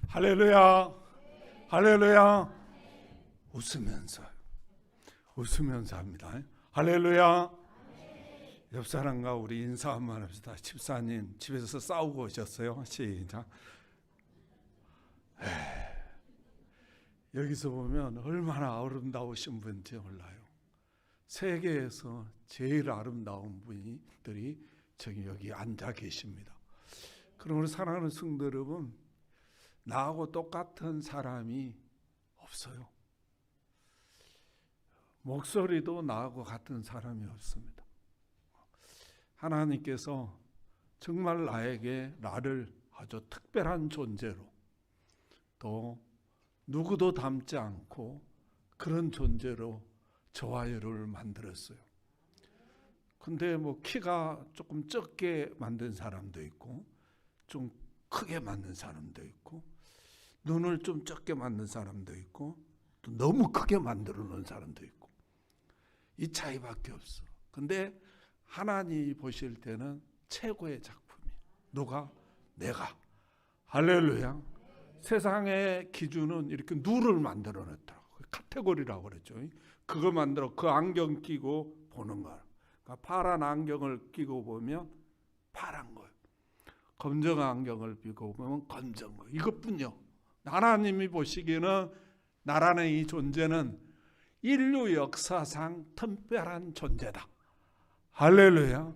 할렐루야, 할렐루야. 웃으면서 합니다. 할렐루야. 옆 사람과 우리 인사 한번 합시다. 집사님 집에서 싸우고 오셨어요? 시작. 여기서 보면 얼마나 아름다우신 분인지 몰라요. 세계에서 제일 아름다운 분들이 여기 앉아 계십니다. 그럼 우리 사랑하는 성도 여러분, 나하고 똑같은 사람이 없어요. 목소리도 나하고 같은 사람이 없습니다. 하나님께서 정말 나를 아주 특별한 존재로, 또 누구도 닮지 않고 그런 존재로 저와 여러분을 만들었어요. 근데 키가 조금 적게 만든 사람도 있고, 좀 크게 만든 사람도 있고, 눈을 좀 적게 만든 사람도 있고, 또 너무 크게 만들어 놓은 사람도 있고, 이 차이밖에 없어. 근데 하나님이 보실 때는 최고의 작품이에요. 누가? 내가. 할렐루야. 세상의 기준은 이렇게 누를 만들어 놨다. 카테고리라고 그랬죠. 그거 만들어 그 안경 끼고 보는 거야. 그러니까 파란 안경을 끼고 보면 파란 거예요. 검정 안경을 끼고 보면 검정 거예요. 이것뿐이요. 하나님이 보시기에는 나라는 이 존재는 인류 역사상 특별한 존재다. 할렐루야.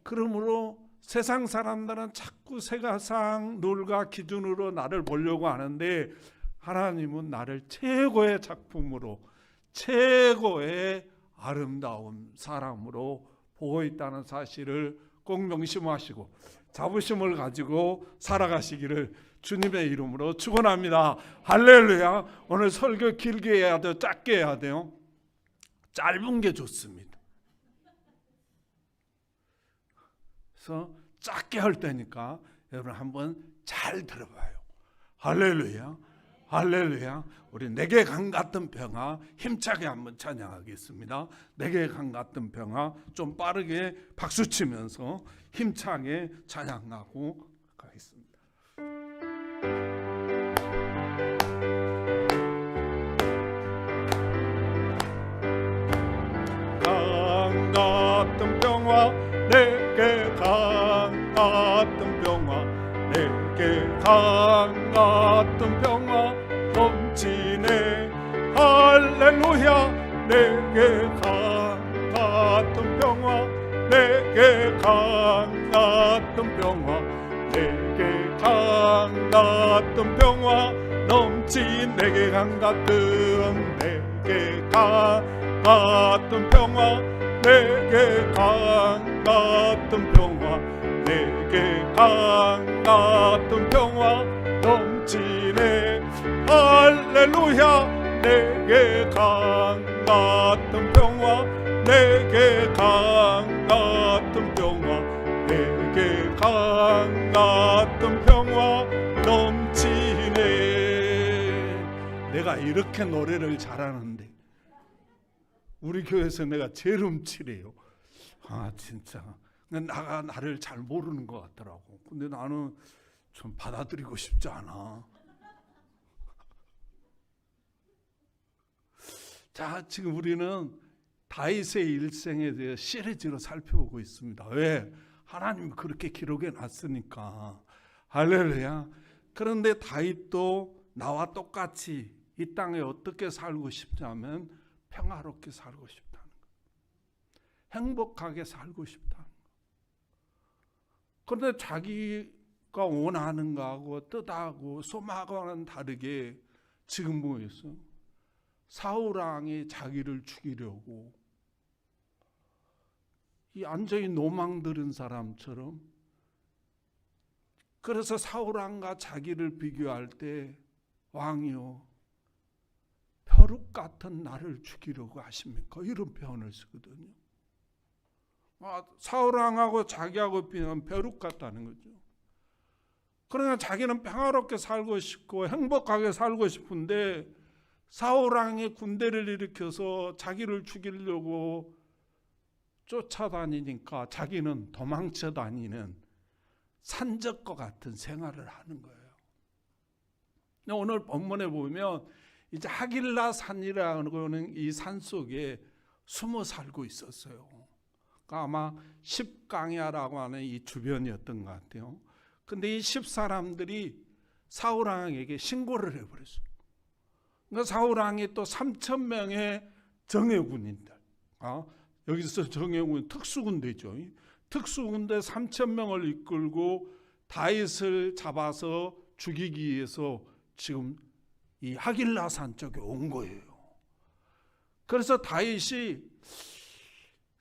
그러므로 세상 사람들은 자꾸 세상 룰과 기준으로 나를 보려고 하는데, 하나님은 나를 최고의 작품으로, 최고의 아름다운 사람으로 보고 있다는 사실을 꼭 명심하시고 자부심을 가지고 살아가시기를 주님의 이름으로 축원합니다. 할렐루야. 오늘 설교 길게 해야 돼요? 짧게 해야 돼요? 짧은 게 좋습니다. 그래서 짧게 할 때니까 여러분 한번 잘 들어봐요. 할렐루야, 할렐루야. 우리 내게 강 같은 평화 힘차게 한번 찬양하겠습니다. 내게 강 같은 평화 좀 빠르게 박수치면서 힘차게 찬양하고 가겠습니다. 강 같은 평화 내게 강 같은 평화, 내게 강 같은 평화 넘치네. 할렐루야. 내게 강 같은 평화, 내게 강 같은 평화, 내게 강 같은 평화 넘친 내게 강 같은, 내게 강 같은 평화, 내게 강 같은 평화, 내게 강 같은 평화 넘치네. 할렐루야. 내게 강 같은 평화, 내게 강 같은 평화, 내게 강 같은 평화 넘치네. 내가 이렇게 노래를 잘하는데 우리 교회에서 내가 제일 음치래요. 진짜 나를 잘 모르는 것 같더라고. 근데 나는 좀 받아들이고 싶지 않아. 자, 지금 우리는 다윗의 일생에 대해 시리즈로 살펴보고 있습니다. 왜? 하나님이 그렇게 기록해 놨으니까. 할렐루야. 그런데 다윗도 나와 똑같이 이 땅에 어떻게 살고 싶냐면 평화롭게 살고 싶다는 거, 행복하게 살고 싶다는 거. 그런데 자기가 원하는 거하고 뜻하고 소망하고는 다르게 지금 뭐였어? 사울왕이 자기를 죽이려고 이 완전히 노망 들은 사람처럼, 그래서 사울왕과 자기를 비교할 때 왕이요 벼룩 같은 나를 죽이려고 하십니까? 이런 표현을 쓰거든요. 사울왕하고 자기하고 비교하면 벼룩 같다는 거죠. 그러나 자기는 평화롭게 살고 싶고 행복하게 살고 싶은데 사울왕이 군대를 일으켜서 자기를 죽이려고 쫓아다니니까 자기는 도망쳐 다니는 산적과 같은 생활을 하는 거예요. 오늘 본문에 보면 이제 하길라 산이라는 이 산 속에 숨어 살고 있었어요. 그러니까 아마 십강야라고 하는 이 주변이었던 것 같아요. 근데 이 10사람들이 사울왕에게 신고를 해버렸어요. 그러니까 사울왕이 또 3,000명의 정예군인들, 여기서 정예군 특수군대죠. 특수군대 3,000명을 이끌고 다윗을 잡아서 죽이기 위해서 지금 이 하길라산 쪽에 온 거예요. 그래서 다윗이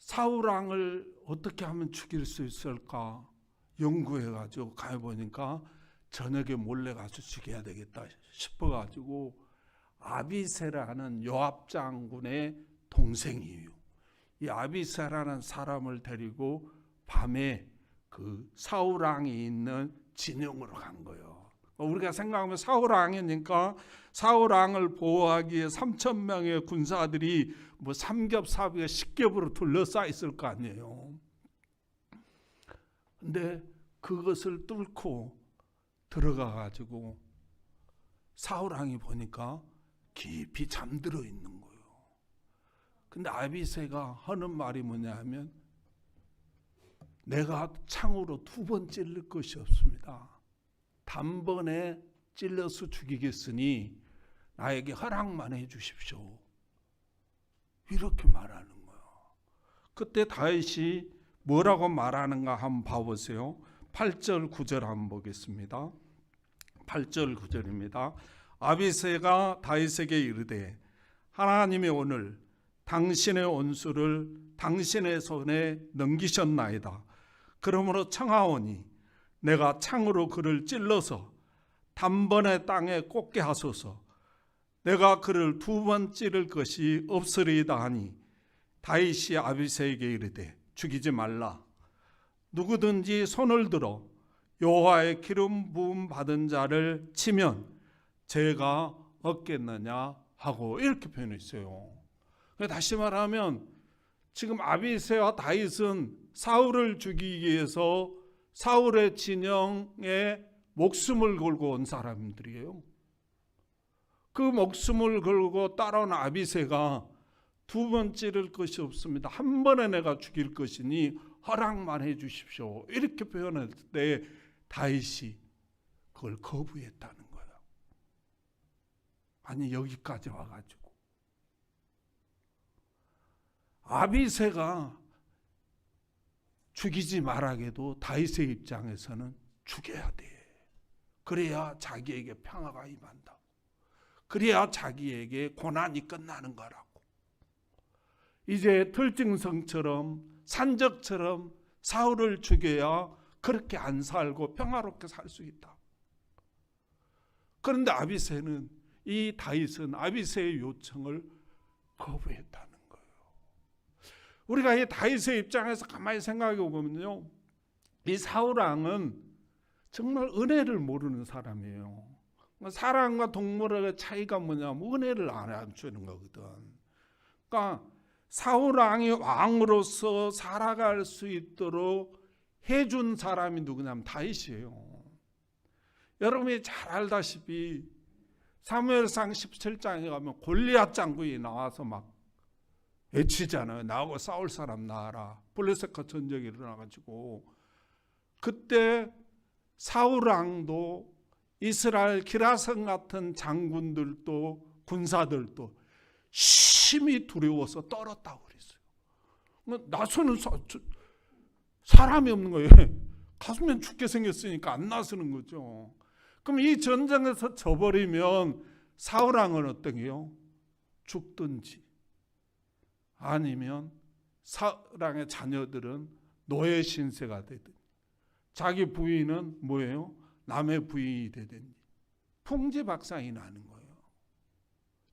사울왕을 어떻게 하면 죽일 수 있을까 연구해가지고 가보니까 저녁에 몰래 가서 죽여야 되겠다 싶어가지고 아비새라는 요압 장군의 동생이에요. 이 아비새라는 사람을 데리고 밤에 그 사울왕이 있는 진영으로 간 거예요. 우리가 생각하면 사울왕이니까 사울왕을 보호하기 위해 3,000명의 군사들이 뭐 삼겹사비가 10겹으로 둘러싸 있을 거 아니에요. 근데 그것을 뚫고 들어가 가지고 사울왕이 보니까 깊이 잠들어 있는 거예요. 근데 아비새가 하는 말이 뭐냐면 내가 창으로 2번 찔릴 것이 없습니다. 단번에 찔러서 죽이겠으니 나에게 허락만 해 주십시오. 이렇게 말하는 거예요. 그때 다윗이 뭐라고 말하는가 한번 봐보세요. 8절 9절 한번 보겠습니다. 8절 9절입니다. 아비새가 다윗에게 이르되 하나님이 오늘 당신의 원수를 당신의 손에 넘기셨나이다. 그러므로 청하오니 내가 창으로 그를 찔러서 단번에 땅에 꽂게 하소서. 내가 그를 2번 찌를 것이 없으리이다 하니 다윗이 아비새에게 이르되 죽이지 말라. 누구든지 손을 들어 여호와의 기름 부음 받은 자를 치면 죄가 없겠느냐 하고 이렇게 표현했어요. 다시 말하면 지금 아비새와 다윗은 사울을 죽이기 위해서 사울의 진영에 목숨을 걸고 온 사람들이에요. 그 목숨을 걸고 따라온 아비새가 2번 찌를 것이 없습니다. 한 번에 내가 죽일 것이니 허락만 해 주십시오. 이렇게 표현할 때 다윗이 그걸 거부했다는 거예요. 아니 여기까지 와가지고 아비새가 죽이지 말아도 다윗의 입장에서는 죽여야 돼. 그래야 자기에게 평화가 임한다. 그래야 자기에게 고난이 끝나는 거라고. 이제 들짐승처럼 산적처럼 사울을 죽여야 그렇게 안 살고 평화롭게 살 수 있다. 그런데 아비새는 이 다윗은 아비새의 요청을 거부했다는 거예요. 우리가 이 다윗의 입장에서 가만히 생각해 보면요, 이 사울왕은 정말 은혜를 모르는 사람이에요. 사람과 동물의 차이가 뭐냐면 은혜를 안 주는 거거든. 그러니까 사울왕이 왕으로서 살아갈 수 있도록 해준 사람이 누구냐면 다윗이에요. 여러분이 잘 알다시피 사무엘상 17장에 가면 골리앗 장군이 나와서 막 외치잖아요. 나하고 싸울 사람 나와라. 블레셋과 전쟁이 일어나가지고 그때 사울왕도 이스라엘 기라성 같은 장군들도 군사들도 심히 두려워서 떨었다고 그랬어요. 나서는 사람이 없는 거예요. 가수면 죽게 생겼으니까 안 나서는 거죠. 그럼 이 전쟁에서 져버리면 사울왕은 어떤게요? 죽든지 아니면 사울왕의 자녀들은 노예 신세가 되든 자기 부인은 뭐예요? 남의 부인이 되든지 풍지박산이 나는 거예요.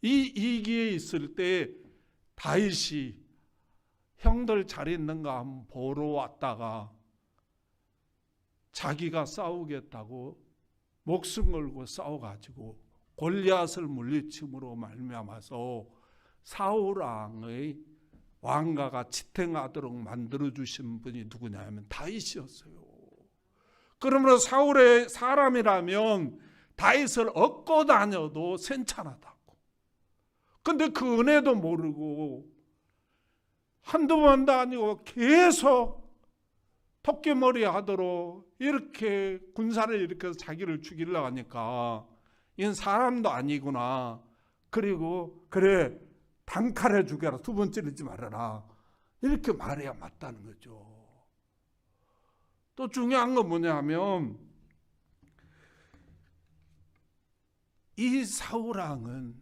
이 위기에 있을 때 다윗이 형들 잘 있는가 한번 보러 왔다가 자기가 싸우겠다고 목숨 걸고 싸워가지고 골리앗을 물리침으로 말미암아서 사울왕의 왕가가 지탱하도록 만들어주신 분이 누구냐 하면 다윗이었어요. 그러므로 사울의 사람이라면 다윗을 얻고 다녀도 괜찮았다고. 근데 그 은혜도 모르고 한두 번도 아니고 계속 토끼머리 하도록 이렇게 군사를 일으켜서 자기를 죽이려고 하니까 이건 사람도 아니구나. 그리고 그래, 단칼에 죽여라, 두 번 찌르지 말아라, 이렇게 말해야 맞다는 거죠. 또 중요한 건 뭐냐면 이 사울왕은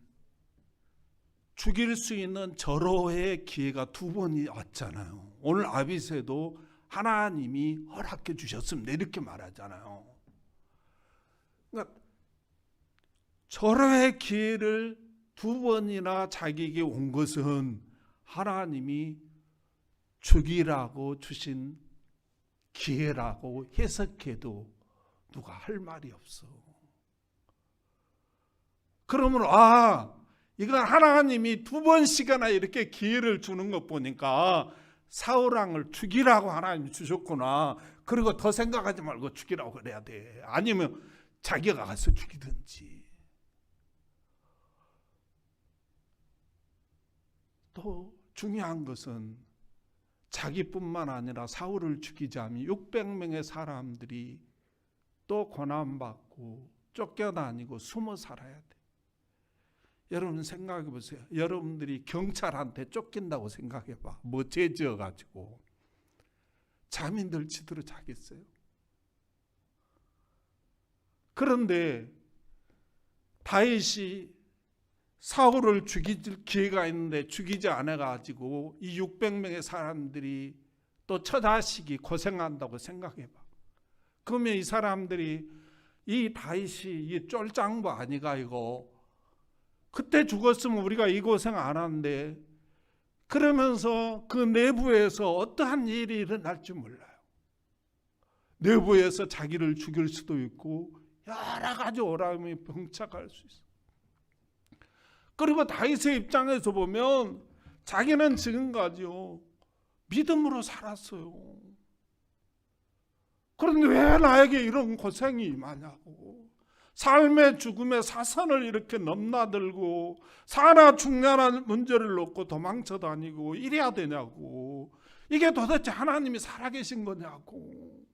죽일 수 있는 절호의 기회가 두 번이 왔잖아요. 오늘 아비새도 하나님이 허락해 주셨습니다, 이렇게 말하잖아요. 그러니까 절호의 기회를 두 번이나 자기에게 온 것은 하나님이 죽이라고 주신 기회라고 해석해도 누가 할 말이 없어. 그러면 이건 하나님이 두 번씩이나 이렇게 기회를 주는 것 보니까 사울왕을 죽이라고 하나님이 주셨구나. 그리고 더 생각하지 말고 죽이라고 그래야 돼. 아니면 자기가 가서 죽이든지. 또 중요한 것은 자기뿐만 아니라 사울을 죽이자면 600명의 사람들이 또 고난받고 쫓겨다니고 숨어 살아야 돼. 여러분 생각해 보세요. 여러분들이 경찰한테 쫓긴다고 생각해 봐. 뭐 죄 지어가지고 잠이 들치도록 자겠어요? 그런데 다윗이 사울을 죽일 기회가 있는데 죽이지 않아가지고 이 600명의 사람들이 또 처자식이 고생한다고 생각해 봐. 그러면 이 사람들이 이 다윗이 이 쫄장부 아니가 이거 그때 죽었으면 우리가 이 고생 안 하는데, 그러면서 그 내부에서 어떠한 일이 일어날지 몰라요. 내부에서 자기를 죽일 수도 있고 여러 가지 오람이 병착할 수 있어요. 그리고 다윗의 입장에서 보면 자기는 지금까지요 믿음으로 살았어요. 그런데 왜 나에게 이런 고생이 임하냐고. 삶의 죽음의 사선을 이렇게 넘나들고 사나 죽냐는 문제를 놓고 도망쳐 다니고 이래야 되냐고. 이게 도대체 하나님이 살아계신 거냐고,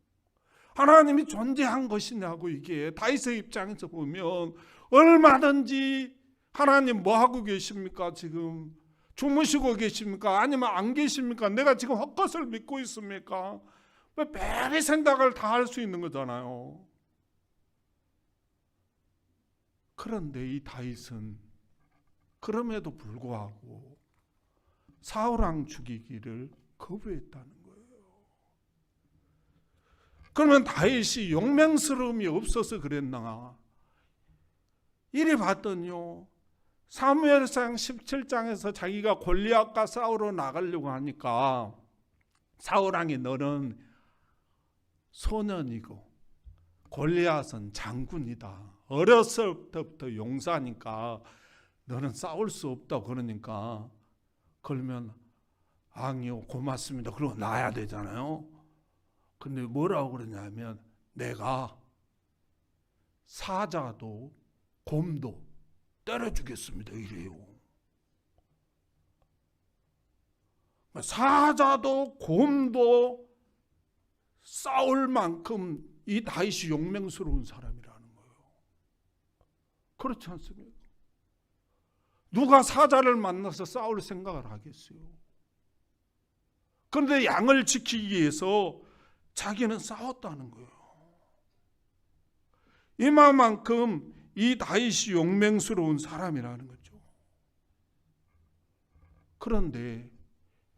하나님이 존재한 것이냐고. 이게 다윗의 입장에서 보면 얼마든지 하나님 뭐 하고 계십니까? 지금 주무시고 계십니까? 아니면 안 계십니까? 내가 지금 헛것을 믿고 있습니까? 왜 별의 생각을 다 할 수 있는 거잖아요. 그런데 이 다윗은 그럼에도 불구하고 사울왕 죽이기를 거부했다는 거예요. 그러면 다윗이 용맹스러움이 없어서 그랬나? 이리 봤더니요, 사무엘상 17장에서 자기가 골리앗과 싸우러 나가려고 하니까 사울왕이 너는 소년이고 골리앗은 장군이다, 어렸을 때부터 용사니까 너는 싸울 수 없다고. 그러니까 그러면 왕이요 고맙습니다 그러고 나야 되잖아요. 근데 뭐라고 그러냐면 내가 사자도 곰도 때려 주겠습니다 이래요. 사자도 곰도 싸울 만큼 이 다윗이 용맹스러운 사람이라는 거예요. 그렇지 않습니까? 누가 사자를 만나서 싸울 생각을 하겠어요? 그런데 양을 지키기 위해서 자기는 싸웠다는 거예요. 이만큼 이 다윗이 용맹스러운 사람이라는 거죠. 그런데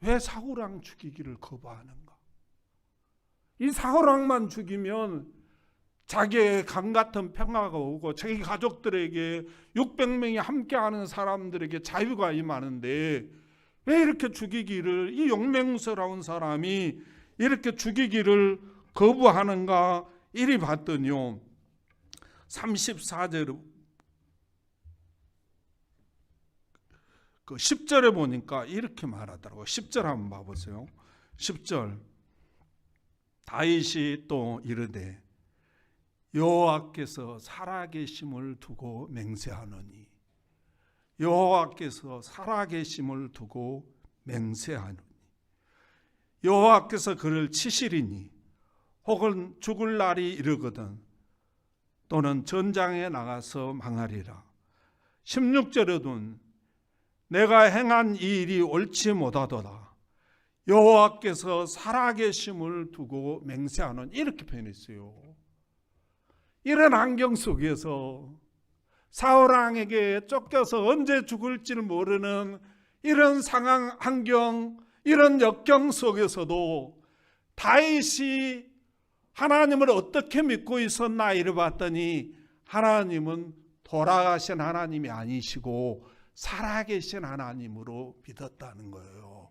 왜 사울왕 죽이기를 거부하는가? 이 사울왕만 죽이면 자기의 강 같은 평화가 오고 자기 가족들에게 600명이 함께하는 사람들에게 자유가 임하는데 왜 이렇게 죽이기를, 이 용맹스러운 사람이 이렇게 죽이기를 거부하는가? 이리 봤더니요 34절 그 10절에 보니까 이렇게 말하더라고요. 10절 한번 봐보세요. 10절 다윗이 또 이르되 여호와께서 살아계심을 두고 맹세하노니 여호와께서 살아계심을 두고 맹세하노니 여호와께서 그를 치시리니 혹은 죽을 날이 이르거든 또는 전장에 나가서 망하리라. 16절에도 내가 행한 이 일이 옳지 못하도다. 여호와께서 살아계심을 두고 맹세하노니 이렇게 표현했어요. 이런 환경 속에서 사울왕에게 쫓겨서 언제 죽을지를 모르는 이런 상황, 환경, 이런 역경 속에서도 다윗이 하나님을 어떻게 믿고 있었나 이래 봤더니 하나님은 돌아가신 하나님이 아니시고 살아계신 하나님으로 믿었다는 거예요.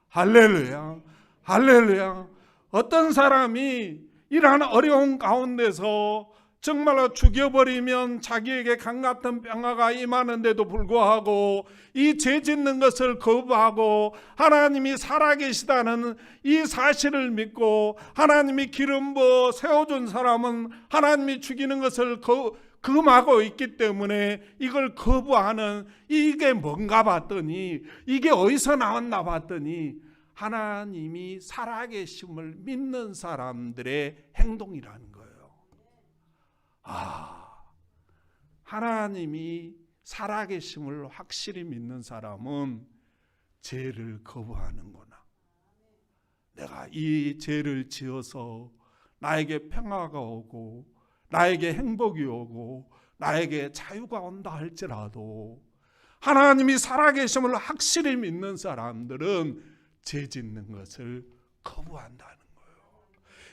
할렐루야, 할렐루야. 어떤 사람이 이러한 어려운 가운데서 정말로 죽여버리면 자기에게 강같은 평화가 임하는데도 불구하고 이 죄 짓는 것을 거부하고 하나님이 살아계시다는 이 사실을 믿고 하나님이 기름 부어 세워준 사람은 하나님이 죽이는 것을 금하고 있기 때문에 이걸 거부하는 이게 뭔가 봤더니 이게 어디서 나왔나 봤더니 하나님이 살아계심을 믿는 사람들의 행동이라는 거예요. 하나님이 살아계심을 확실히 믿는 사람은 죄를 거부하는구나. 내가 이 죄를 지어서 나에게 평화가 오고 나에게 행복이 오고 나에게 자유가 온다 할지라도 하나님이 살아계심을 확실히 믿는 사람들은 죄 짓는 것을 거부한다는 거예요.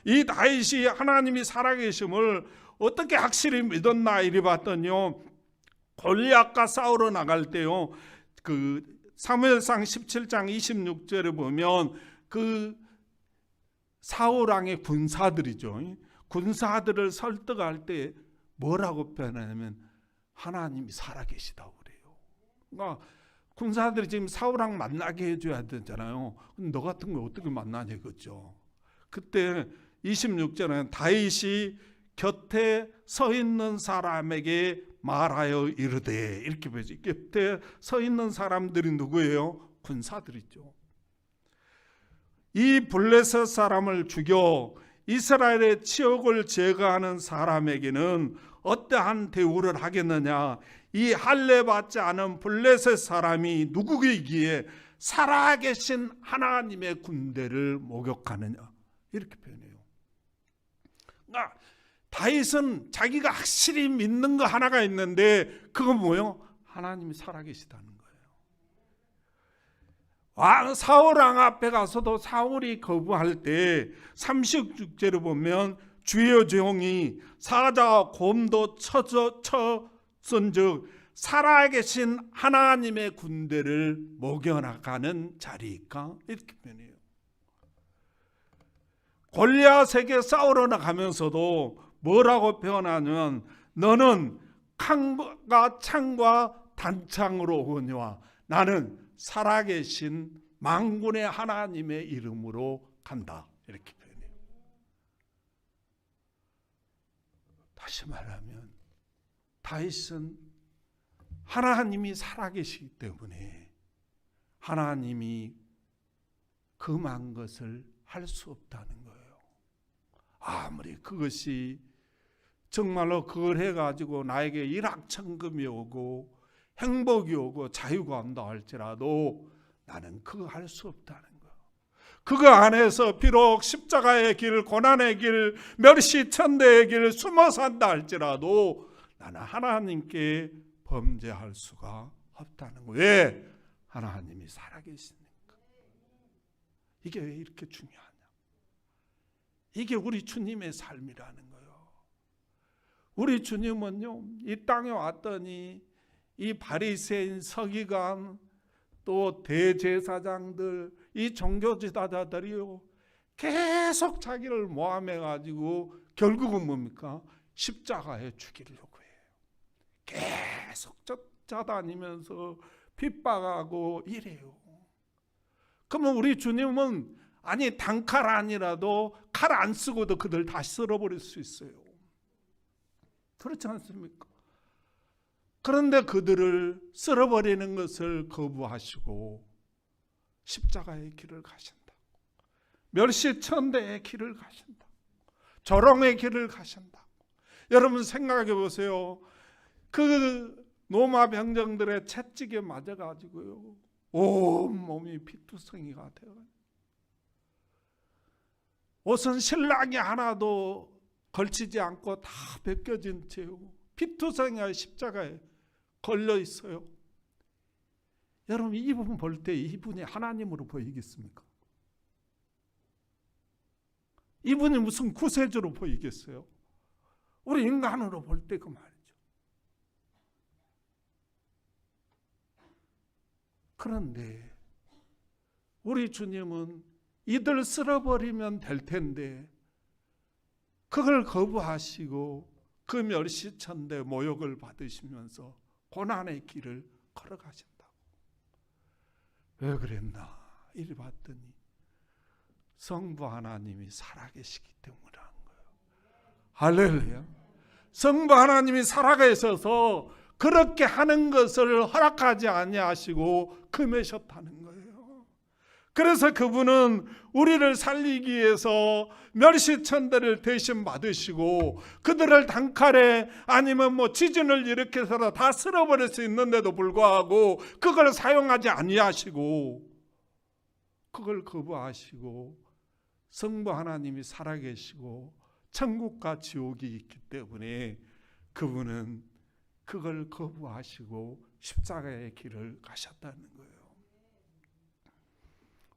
이 다윗이 하나님이 살아계심을 어떻게 확실히 믿었나 이리 봤더니요, 골리앗과 싸우러 나갈 때요, 그 사무엘상 17장 26절에 보면 그 사울왕의 군사들이죠, 군사들을 설득할 때 뭐라고 표현하냐면 하나님이 살아계시다고 그래요. 그러니까 군사들이 지금 사울왕 만나게 해줘야 되잖아요. 너 같은 거 어떻게 만나냐 그죠? 그때 26절에는 다윗이 곁에 서 있는 사람에게 말하여 이르되, 이렇게 보죠. 곁에 서 있는 사람들이 누구예요? 군사들이죠. 이 블레셋 사람을 죽여 이스라엘의 치욕을 제거하는 사람에게는 어떠한 대우를 하겠느냐? 이 할례 받지 않은 블레셋 사람이 누구이기에 살아계신 하나님의 군대를 목욕하느냐? 이렇게 표현해요. 그러니까 다윗은 자기가 확실히 믿는 거 하나가 있는데 그건 뭐예요? 하나님이 살아계시다는 거예요. 사울왕 앞에 가서도 사울이 거부할 때 36절에 보면 주의 종이 사자와 곰도 쳐선즉 살아계신 하나님의 군대를 목욕하는 자리일까? 이렇게 표현해요. 골리앗에게 싸우러 나가면서도 뭐라고 표현하냐면 너는 칼과 창과 단창으로 오거니와 나는 살아계신 만군의 하나님의 이름으로 간다. 이렇게 표현해요. 다시 말하면 다윗은 하나님이 살아계시기 때문에 하나님이 금한 것을 할 수 없다는 거예요. 아무리 그것이 정말로 그걸 해가지고 나에게 일확천금이 오고 행복이 오고 자유가 온다 할지라도 나는 그거 할 수 없다는 거예요. 그거 안에서 비록 십자가의 길, 고난의 길, 멸시천대의 길 숨어 산다 할지라도 나는 하나님께 범죄할 수가 없다는 거예요. 왜? 하나님이 살아계시니까. 이게 왜 이렇게 중요하냐? 이게 우리 주님의 삶이라는 거예요. 우리 주님은요, 이 땅에 왔더니 이 바리새인, 서기관, 또 대제사장들, 이 종교지도자들이요 계속 자기를 모함해가지고 결국은 뭡니까? 십자가에 죽이려고 해요. 계속 쫓아다니면서 핍박하고 이래요. 그러면 우리 주님은 아니 단칼 아니라도 칼 안 쓰고도 그들 다 쓸어버릴 수 있어요. 그렇지 않습니까? 그런데 그들을 쓸어버리는 것을 거부하시고 십자가의 길을 가신다. 멸시천대의 길을 가신다. 조롱의 길을 가신다. 여러분 생각해 보세요. 그 로마 병정들의 채찍에 맞아가지고요, 온 몸이 피투성이가 되어요. 옷은 신랑이 하나도 걸치지 않고 다 벗겨진 채요, 피투성이가 십자가에 걸려 있어요. 여러분 이분 볼 때 이분이 하나님으로 보이겠습니까? 이분이 무슨 구세주로 보이겠어요? 우리 인간으로 볼 때 그 말이죠. 그런데 우리 주님은 이들 쓸어버리면 될 텐데 그걸 거부하시고 그 멸시천대 모욕을 받으시면서 고난의 길을 걸어가신다고. 왜 그랬나 이리 봤더니 성부 하나님이 살아계시기 때문이라는 거예요. 할렐루야. 성부 하나님이 살아계셔서 그렇게 하는 것을 허락하지 아니하시고 금하셨다는 거예요. 그래서 그분은 우리를 살리기 위해서 멸시천대를 대신 받으시고 그들을 단칼에 아니면 지진을 일으켜서 다 쓸어버릴 수 있는데도 불구하고 그걸 사용하지 아니하시고 그걸 거부하시고 성부 하나님이 살아계시고 천국과 지옥이 있기 때문에 그분은 그걸 거부하시고 십자가의 길을 가셨다는 거예요.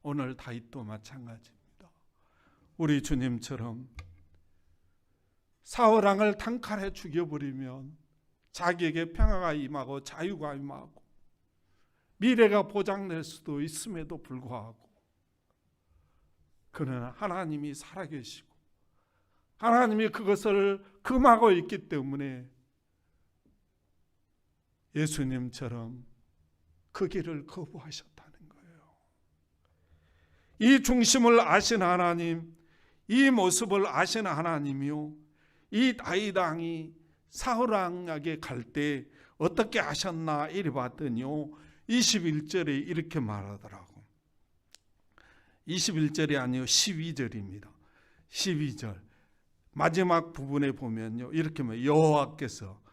오늘 다윗도 마찬가지입니다. 우리 주님처럼 사울 왕을 단칼에 죽여버리면 자기에게 평화가 임하고 자유가 임하고 미래가 보장될 수도 있음에도 불구하고 그는 하나님이 살아계시고 하나님이 그것을 금하고 있기 때문에 예수님처럼 그 길을 거부하셨다는 거예요. 이 중심을 아신 하나님, 이 모습을 아신 하나님이요, 이 다윗 왕이 사울 왕에게 갈 때 어떻게 하셨나 이리 봤더니요, 21절에 이렇게 말하더라고. 21절이 아니요 12절입니다. 12절 마지막 부분에 보면요, 이렇게 말해요. 여호와께서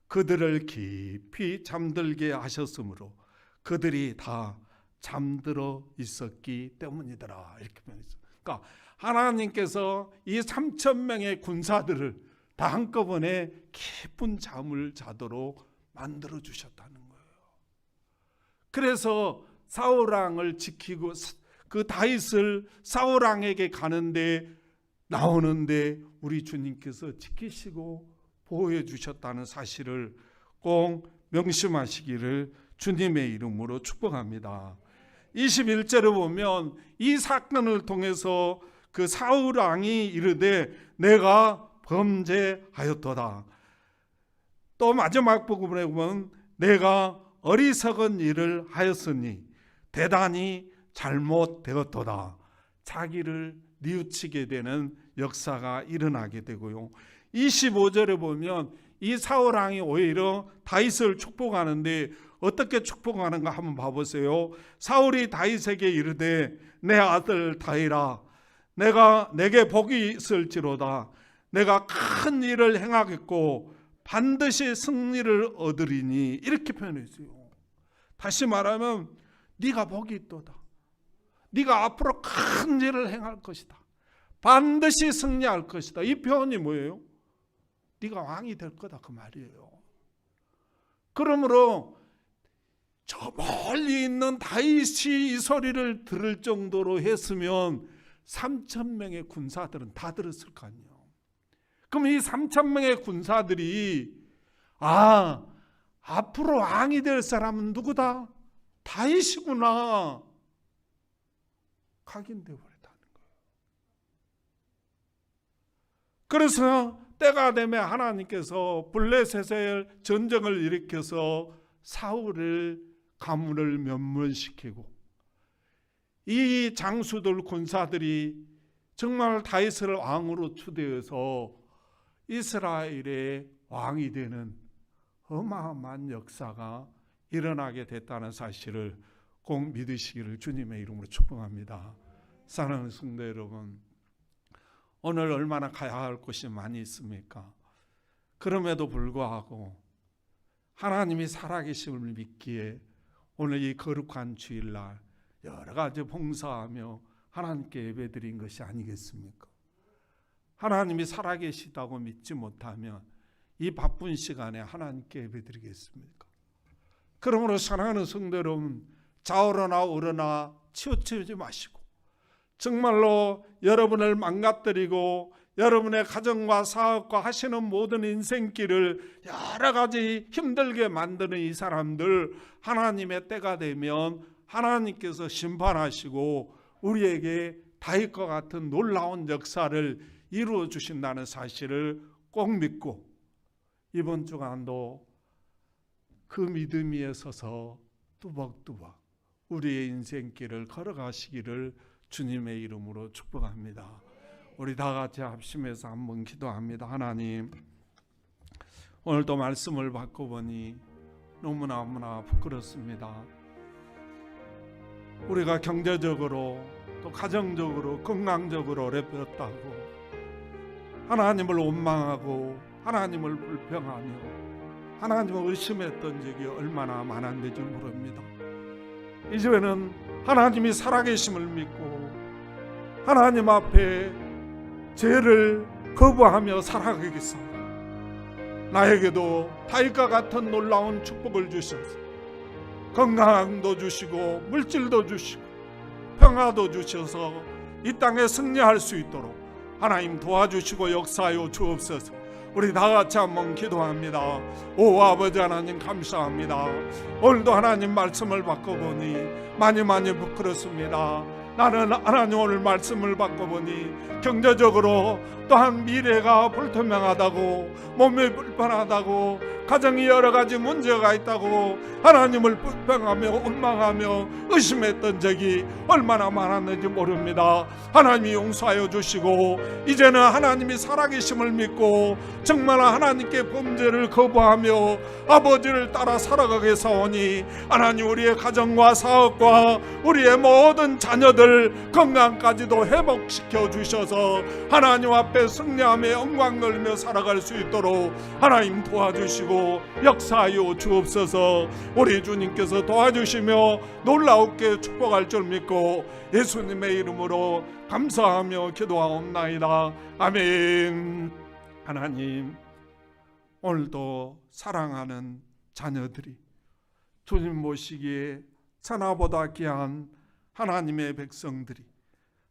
그들을 깊이 잠들게 하셨으므로 그들이 다 잠들어 있었기 때문이더라. 이렇게 표현했어요. 그러니까 하나님께서 이 3,000명의 군사들을 다 한꺼번에 깊은 잠을 자도록 만들어 주셨다는 거예요. 그래서 사울 왕을 지키고 그 다윗을 사울 왕에게 가는데 나오는데 우리 주님께서 지키시고 보호해 주셨다는 사실을 꼭 명심하시기를 주님의 이름으로 축복합니다. 21절에 보면 이 사건을 통해서 그 사울 왕이 이르되 내가 범죄하였도다. 또 마지막 부분에 보면 내가 어리석은 일을 하였으니 대단히 잘못되었도다. 자기를 뉘우치게 되는 역사가 일어나게 되고요. 25절에 보면 이 사울 왕이 오히려 다윗을 축복하는데 어떻게 축복하는가 한번 봐보세요. 사울이 다윗에게 이르되 내 아들 다윗아, 내가 내게 복이 있을지로다. 내가 큰 일을 행하겠고 반드시 승리를 얻으리니, 이렇게 표현했어요. 다시 말하면 네가 복이 있도다. 네가 앞으로 큰 일을 행할 것이다. 반드시 승리할 것이다. 이 표현이 뭐예요? 네가 왕이 될 거다 그 말이에요. 그러므로 저 멀리 있는 다윗이 이 소리를 들을 정도로 했으면 3,000명의 군사들은 다 들었을 거 아니에요. 그럼 이 3,000명의 군사들이 앞으로 왕이 될 사람은 누구다? 다윗이구나 각인되어 버렸다는 거예요. 그래서 때가 되면 하나님께서 블레셋의 전쟁을 일으켜서 사울을 가문을 면문시키고 이 장수들 군사들이 정말 다윗을 왕으로 추대해서 이스라엘의 왕이 되는 어마어마한 역사가 일어나게 됐다는 사실을 꼭 믿으시기를 주님의 이름으로 축복합니다. 사랑하는 성도 여러분, 오늘 얼마나 가야 할 곳이 많이 있습니까? 그럼에도 불구하고 하나님이 살아계심을 믿기에 오늘 이 거룩한 주일날 여러 가지 봉사하며 하나님께 예배드린 것이 아니겠습니까? 하나님이 살아계시다고 믿지 못하면 이 바쁜 시간에 하나님께 예배드리겠습니까? 그러므로 사랑하는 성도 여러분, 좌우로나 우러나 치우치지 마시고 정말로 여러분을 망가뜨리고 여러분의 가정과 사업과 하시는 모든 인생길을 여러 가지 힘들게 만드는 이 사람들, 하나님의 때가 되면 하나님께서 심판하시고 우리에게 다윗과 같은 놀라운 역사를 이루어 주신다는 사실을 꼭 믿고 이번 주간도 그 믿음 위에 서서 뚜벅뚜벅 우리의 인생길을 걸어가시기를 주님의 이름으로 축복합니다. 우리 다 같이 합심해서 한번 기도합니다. 하나님, 오늘도 말씀을 받고 보니 너무나 부끄럽습니다. 우리가 경제적으로 또 가정적으로 건강적으로 어렵다고 하나님을 원망하고 하나님을 불평하며 하나님을 의심했던 적이 얼마나 많았는지 모릅니다. 이제는 하나님이 살아계심을 믿고 하나님 앞에 죄를 거부하며 살아가겠습니다. 나에게도 다윗과 같은 놀라운 축복을 주셔서 건강도 주시고 물질도 주시고 평화도 주셔서 이 땅에 승리할 수 있도록 하나님 도와주시고 역사하여 주옵소서. 우리 다 같이 한번 기도합니다. 오 아버지 하나님 감사합니다. 오늘도 하나님 말씀을 받고 보니 많이 부끄럽습니다. 나는 하나님 오늘 말씀을 받고 보니 경제적으로 또한 미래가 불투명하다고, 몸이 불편하다고, 가정이 여러 가지 문제가 있다고 하나님을 불평하며 원망하며 의심했던 적이 얼마나 많았는지 모릅니다. 하나님이 용서하여 주시고 이제는 하나님이 살아계심을 믿고 정말 하나님께 범죄를 거부하며 아버지를 따라 살아가겠사오니 하나님 우리의 가정과 사업과 우리의 모든 자녀들 건강까지도 회복시켜 주셔서 하나님 앞에 승리하며 영광 돌리며 살아갈 수 있도록 하나님 도와주시고 역사하여 주옵소서. 우리 주님께서 도와주시며 놀라우게 축복할 줄 믿고 예수님의 이름으로 감사하며 기도하옵나이다. 아멘. 하나님, 오늘도 사랑하는 자녀들이 주님 모시기에 천하보다 귀한 하나님의 백성들이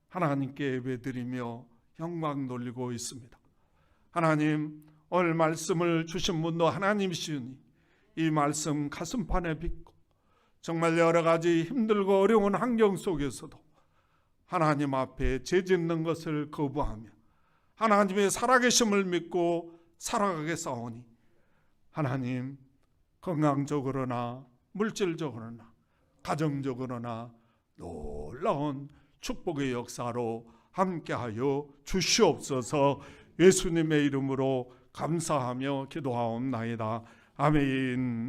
하나님께 예배드리며 영광 돌리고 있습니다. 하나님, 오늘 말씀을 주신 분도 하나님이시니 이 말씀 가슴판에 빚고 정말 여러 가지 힘들고 어려운 환경 속에서도 하나님 앞에 죄짓는 것을 거부하며 하나님의 살아계심을 믿고 살아가겠사오니 하나님 건강적으로나 물질적으로나 가정적으로나 놀라운 축복의 역사로 함께하여 주시옵소서. 예수님의 이름으로 감사하며 기도하옵나이다. 아멘.